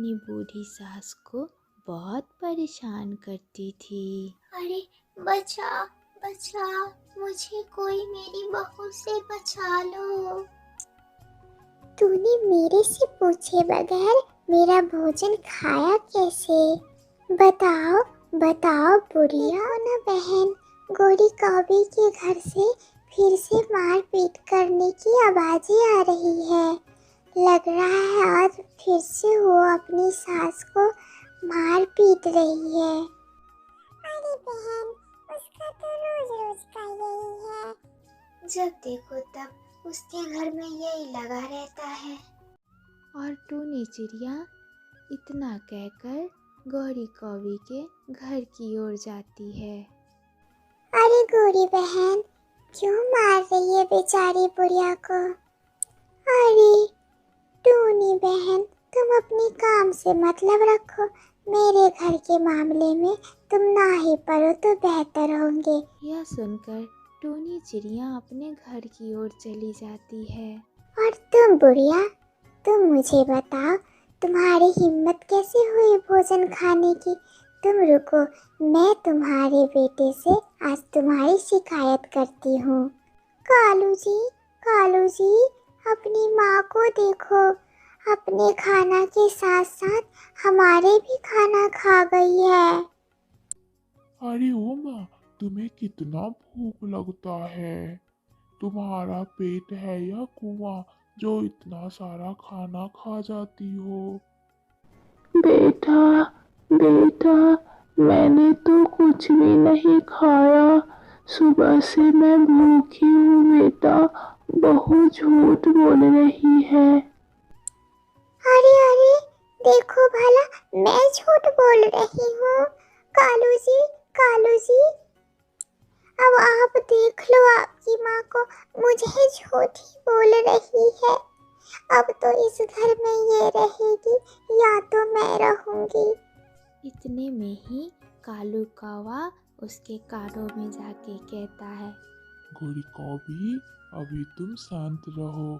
अपनी बूढ़ी सास को बहुत परेशान करती थी। अरे बचा बचा, मुझे कोई मेरी बहू से बचा लो। तूने मेरे से पूछे बगैर मेरा भोजन खाया कैसे? बताओ बताओ बुढ़िया। ना बहन, गोरी कौवी के घर से फिर से मारपीट करने की आवाजें आ रही है। लग रहा है आज फिर से वो अपनी सास को मार पीट रही है। अरे बहन, उसका तो रोज रोज का यही है। जब देखो तब उसके घर में यही लगा रहता है। और टूनी चिड़िया इतना कहकर गौरी कौवी के घर की ओर जाती है। अरे गोरी बहन, क्यों मार रही है बेचारी बुढ़िया को? अरे टूनी बहन, तुम अपने काम से मतलब रखो। मेरे घर के मामले में तुम ना ही पड़ो तो बेहतर होंगे। यह सुनकर टूनी चिड़िया अपने घर की ओर चली जाती है। और तुम बुढ़िया, तुम मुझे बताओ, तुम्हारी हिम्मत कैसे हुई भोजन खाने की? तुम रुको, मैं तुम्हारे बेटे से आज तुम्हारी शिकायत करती हूँ। कालू जी, अपनी माँ को देखो, अपने खाना के साथ साथ हमारे भी खाना खा गई है। अरे ओ माँ, तुम्हें कितना भूख लगता है? तुम्हारा पेट है या कुआं जो इतना सारा खाना खा जाती हो? बेटा बेटा, मैंने तो कुछ भी नहीं खाया। सुबह से मैं भूखी हूँ बेटा। बहू झूठ बोल रही है। अरे देखो भला, मैं झूठ बोल रही हूँ? कालू जी, अब आप देख लो आपकी माँ को, मुझे झूठी बोल रही है। अब तो इस घर में ये रहेगी या तो मैं रहूंगी। इतने में ही कालू कौवा उसके कानों में जाके कहता है, गोरी कौवी, अभी तुम शांत रहो।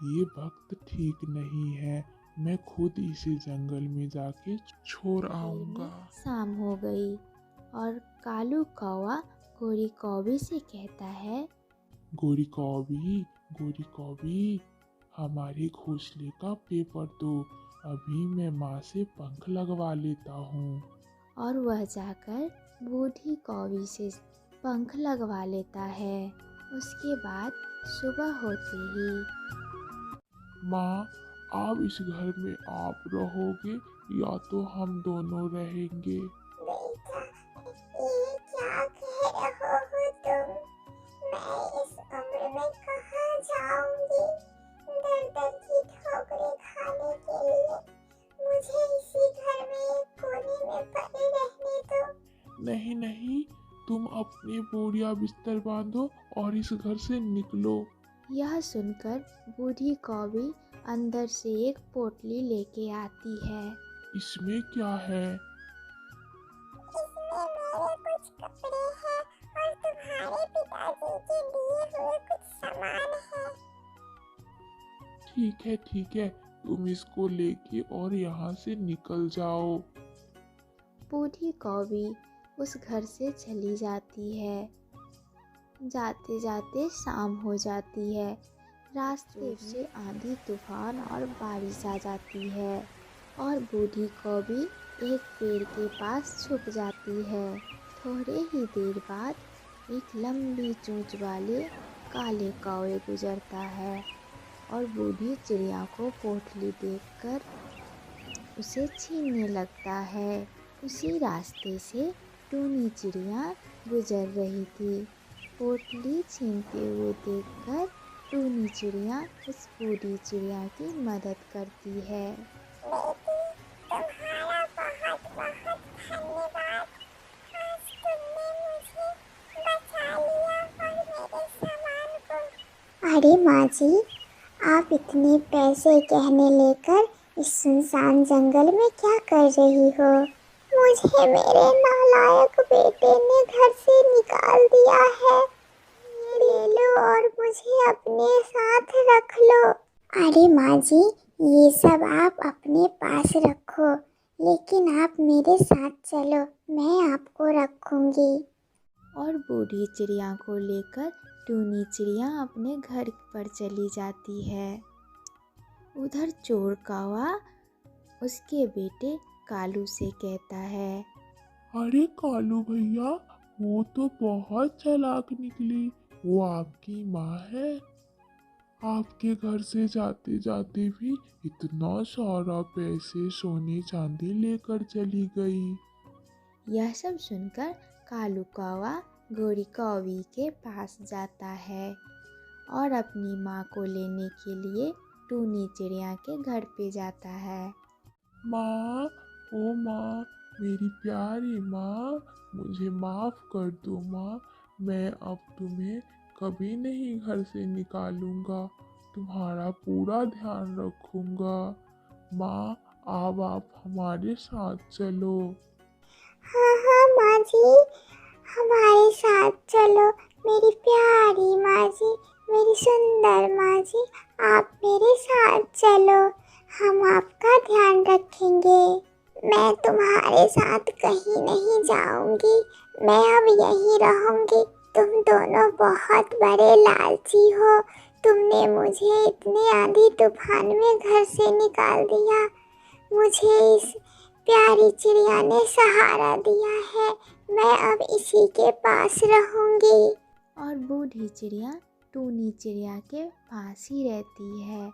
ये वक्त ठीक नहीं है। मैं खुद इसे जंगल में जाके छोड़ आऊंगा। शाम हो गई और कालू कौवा गोरी कौवी से कहता है, गोरी कौवी, हमारे घोंसले का पेपर दो। अभी मैं माँ से पंख लगवा लेता हूँ। और वह जाकर बूढ़ी कौवी से पंख लगवा लेता है। उसके बाद सुबह होते ही, माँ, आप इस घर में आप रहोगे या तो हम दोनों रहेंगे? बेटा, ये क्या कह रहे हो तुम? मैं इस उम्र में कहाँ जाऊंगी दर की ठोकरें खाने के लिए? मुझे इसी घर में एक कोने में पड़े रहने दो। नहीं, तुम अपने बोरिया बिस्तर बांधो और इस घर से निकलो। यह सुनकर बूढ़ी कौवी अंदर से एक पोटली लेके आती है। इसमें क्या है? इसमें मेरे कुछ कपड़े हैं और तुम्हारे पिताजी के दिए हुए कुछ सामान है। ठीक है, तुम इसको लेके और यहाँ से निकल जाओ। बूढ़ी कौवी उस घर से चली जाती है। जाते जाते शाम हो जाती है। रास्ते से आंधी तूफान और बारिश आ जाती है और बूढ़ी कौवी एक पेड़ के पास छुप जाती है। थोड़े ही देर बाद एक लंबी चोंच वाले काले कौवे गुजरता है और बूढ़ी चिड़िया को पोटली देखकर उसे छीनने लगता है। उसी रास्ते से टूनी चिड़िया गुजर रही थी। पोटली छीनते हुए देखकर टूनी चिड़िया उस बूढ़ी चिड़िया की मदद करती है। तुम्हारा बहुत बहुत धन्यवाद। आज तुमने मुझे बचा लिया और मेरे सामान को। अरे माँ जी, आप इतने पैसे गहने लेकर इस सुनसान जंगल में क्या कर रही हो? मुझे मेरे नालायक बेटे ने घर से निकाल दिया है। ये ले लो और मुझे अपने साथ रख लो। अरे माँ जी, ये सब आप अपने पास रखो, लेकिन आप मेरे साथ चलो, मैं आपको रखूंगी। और बूढ़ी चिड़िया को लेकर टूनी चिड़िया अपने घर पर चली जाती है। उधर चोर कौवा उसके बेटे कालू से कहता है, अरे कालू भैया, वो तो बहुत चालाक निकली। वो आपकी माँ है। आपके घर से जाते जाते भी इतना सारा पैसे सोने चांदी लेकर चली गई। यह सब सुनकर कालू कौवा गोरी कौवी के पास जाता है और अपनी माँ को लेने के लिए टूनी चिड़िया के घर पे जाता है। माँ, ओ माँ, मेरी प्यारी माँ, मुझे माफ़ कर दो माँ। मैं अब तुम्हें कभी नहीं घर से निकालूंगा। तुम्हारा पूरा ध्यान रखूंगा। माँ, अब आप हमारे साथ चलो। हाँ हाँ माँ जी, हमारे साथ चलो। मेरी प्यारी माँ जी, मेरी सुंदर माँ जी, आप मेरे साथ चलो, हम आपका ध्यान रखेंगे। मैं तुम्हारे साथ कहीं नहीं जाऊंगी, मैं अब यहीं रहूंगी। तुम दोनों बहुत बड़े लालची हो। तुमने मुझे इतने आंधी तूफान में घर से निकाल दिया। मुझे इस प्यारी चिड़िया ने सहारा दिया है, मैं अब इसी के पास रहूंगी। और बूढ़ी चिड़िया टूनी चिड़िया के पास ही रहती है।